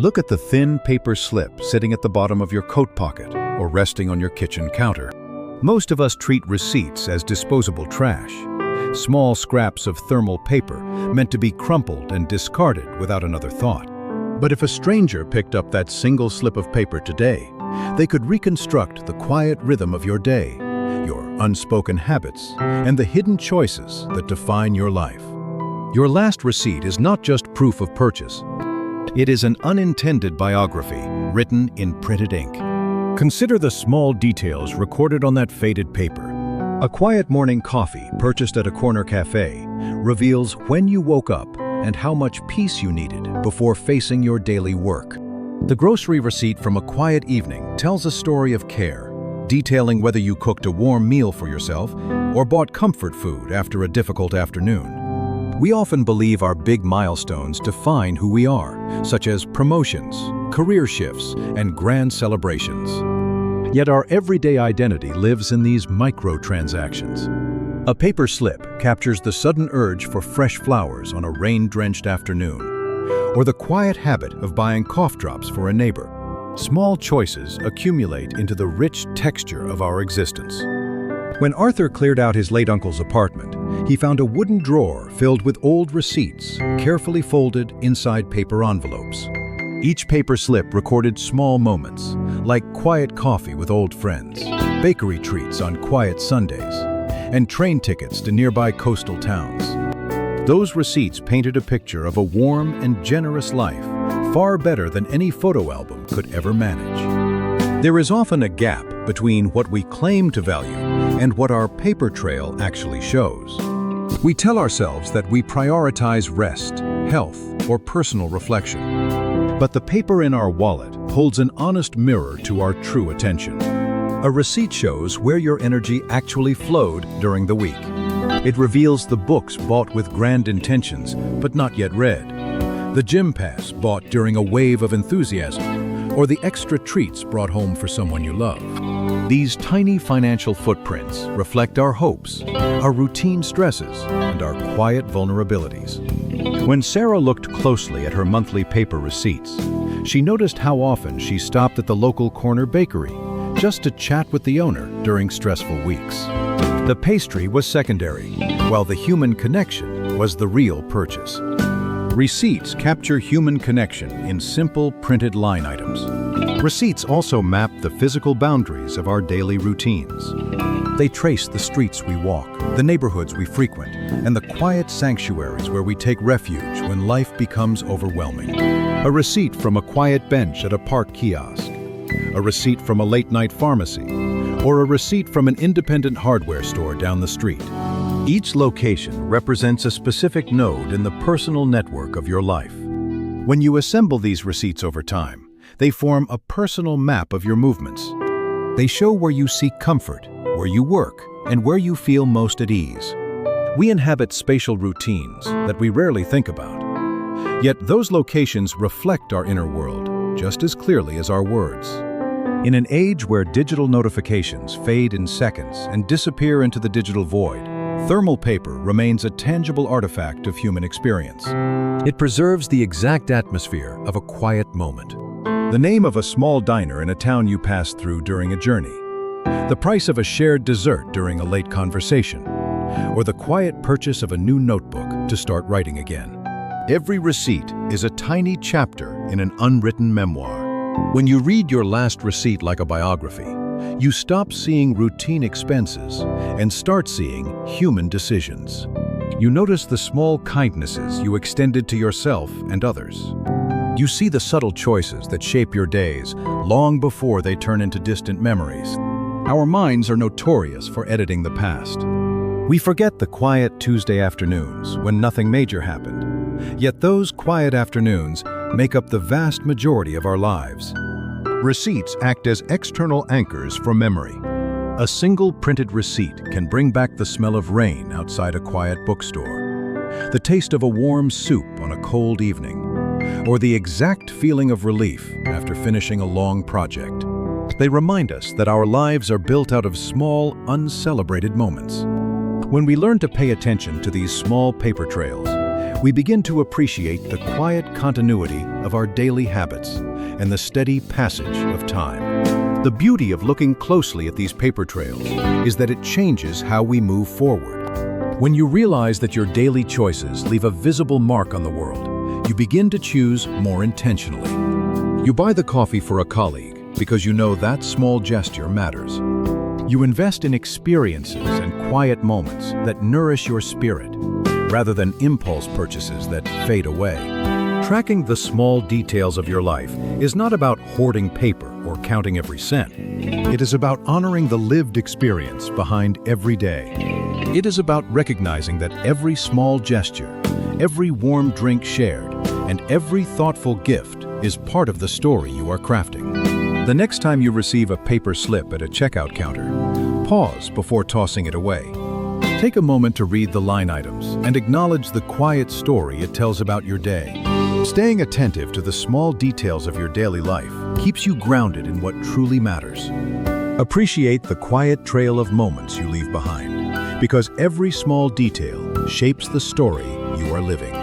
Look at the thin paper slip sitting at the bottom of your coat pocket or resting on your kitchen counter. Most of us treat receipts as disposable trash, small scraps of thermal paper meant to be crumpled and discarded without another thought. But if a stranger picked up that single slip of paper today, they could reconstruct the quiet rhythm of your day, your unspoken habits, and the hidden choices that define your life. Your last receipt is not just proof of purchase. It is an unintended biography written in printed ink. Consider the small details recorded on that faded paper. A quiet morning coffee purchased at a corner cafe reveals when you woke up and how much peace you needed before facing your daily work. The grocery receipt from a quiet evening tells a story of care, detailing whether you cooked a warm meal for yourself or bought comfort food after a difficult afternoon. We often believe our big milestones define who we are, such as promotions, career shifts, and grand celebrations. Yet our everyday identity lives in these micro-transactions. A paper slip captures the sudden urge for fresh flowers on a rain-drenched afternoon, or the quiet habit of buying cough drops for a neighbor. Small choices accumulate into the rich texture of our existence. When Arthur cleared out his late uncle's apartment, he found a wooden drawer filled with old receipts, carefully folded inside paper envelopes. Each paper slip recorded small moments, like quiet coffee with old friends, bakery treats on quiet Sundays, and train tickets to nearby coastal towns. Those receipts painted a picture of a warm and generous life, far better than any photo album could ever manage. There is often a gap between what we claim to value and what our paper trail actually shows. We tell ourselves that we prioritize rest, health, or personal reflection. But the paper in our wallet holds an honest mirror to our true attention. A receipt shows where your energy actually flowed during the week. It reveals the books bought with grand intentions but not yet read, the gym pass bought during a wave of enthusiasm, or the extra treats brought home for someone you love. These tiny financial footprints reflect our hopes, our routine stresses, and our quiet vulnerabilities. When Sarah looked closely at her monthly paper receipts, she noticed how often she stopped at the local corner bakery just to chat with the owner during stressful weeks. The pastry was secondary, while the human connection was the real purchase. Receipts capture human connection in simple printed line items. Receipts also map the physical boundaries of our daily routines. They trace the streets we walk, the neighborhoods we frequent, and the quiet sanctuaries where we take refuge when life becomes overwhelming. A receipt from a quiet bench at a park kiosk, a receipt from a late-night pharmacy, or a receipt from an independent hardware store down the street. Each location represents a specific node in the personal network of your life. When you assemble these receipts over time, they form a personal map of your movements. They show where you seek comfort, where you work, and where you feel most at ease. We inhabit spatial routines that we rarely think about. Yet those locations reflect our inner world just as clearly as our words. In an age where digital notifications fade in seconds and disappear into the digital void, thermal paper remains a tangible artifact of human experience. It preserves the exact atmosphere of a quiet moment. The name of a small diner in a town you passed through during a journey, the price of a shared dessert during a late conversation, or the quiet purchase of a new notebook to start writing again. Every receipt is a tiny chapter in an unwritten memoir. When you read your last receipt like a biography, you stop seeing routine expenses and start seeing human decisions. You notice the small kindnesses you extended to yourself and others. You see the subtle choices that shape your days long before they turn into distant memories. Our minds are notorious for editing the past. We forget the quiet Tuesday afternoons when nothing major happened. Yet those quiet afternoons make up the vast majority of our lives. Receipts act as external anchors for memory. A single printed receipt can bring back the smell of rain outside a quiet bookstore, the taste of a warm soup on a cold evening, or the exact feeling of relief after finishing a long project. They remind us that our lives are built out of small, uncelebrated moments. When we learn to pay attention to these small paper trails, we begin to appreciate the quiet continuity of our daily habits and the steady passage of time. The beauty of looking closely at these paper trails is that it changes how we move forward. When you realize that your daily choices leave a visible mark on the world, you begin to choose more intentionally. You buy the coffee for a colleague because you know that small gesture matters. You invest in experiences and quiet moments that nourish your spirit, rather than impulse purchases that fade away. Tracking the small details of your life is not about hoarding paper or counting every cent. It is about honoring the lived experience behind every day. It is about recognizing that every small gesture, every warm drink shared, and every thoughtful gift is part of the story you are crafting. The next time you receive a paper slip at a checkout counter, pause before tossing it away. Take a moment to read the line items and acknowledge the quiet story it tells about your day. Staying attentive to the small details of your daily life keeps you grounded in what truly matters. Appreciate the quiet trail of moments you leave behind, because every small detail shapes the story you are living.